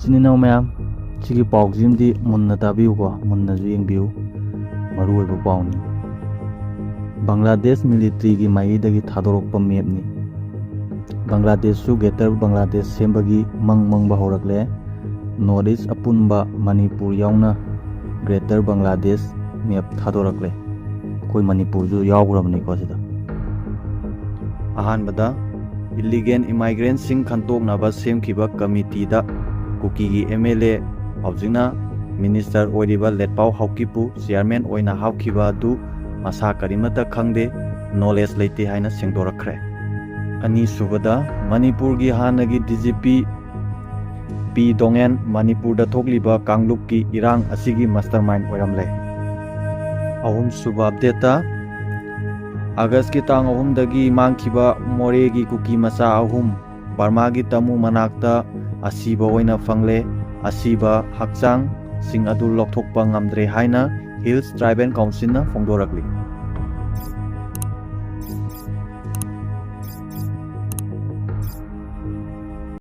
Ichini ma'am सिगी पाउजिमदी मुन्ना ताबियुको मुन्नाजु येंबियु मरुओइबा पाउनी बांग्लादेश मिलिट्री की माइदगी थादोरकपा मेपनी बांग्लादेशसु गेटर बांग्लादेश सेंबगी मंगबा हौरकले नॉर्थ ईस्ट अपुनबा मणिपुर यावना ग्रेटर बांग्लादेश मेप थादोरकले कोई मणिपुर जो यावग्रबनिको सिदा अहानबदा इलीगल इमाइग्रेंट सिंह खंतोकनाबा सेमखिबा कमिटीदा कुकी की MLA हौजिना मिनिस्टर ओइरिबा लेटपाउ हाउकीपु चेयरमैन ओइना हाउखिबा दु मसा करिमता खंगदे नॉलेज लेते हाइना सेंगदोरखरे अनि सुबदा मणिपुर की हानगी DGP P Dongen मणिपुर दा थोकलिबा कांगलुप की इरांग असिगी मास्टरमाइंड ओइरमले अहुम सुबा अपडेटा अगस्त की तांग अहुम दगी मांगखिबा मोरे की कुकी मसा अहुम बर्मा की तमु मनाक्ता असीबा ओइना फंगले असीबा हक्चांग सिंह अदु लौथोकपा ngamdre हाइना हिल्स ट्राइबल काउंसिल ना फोंदोरकली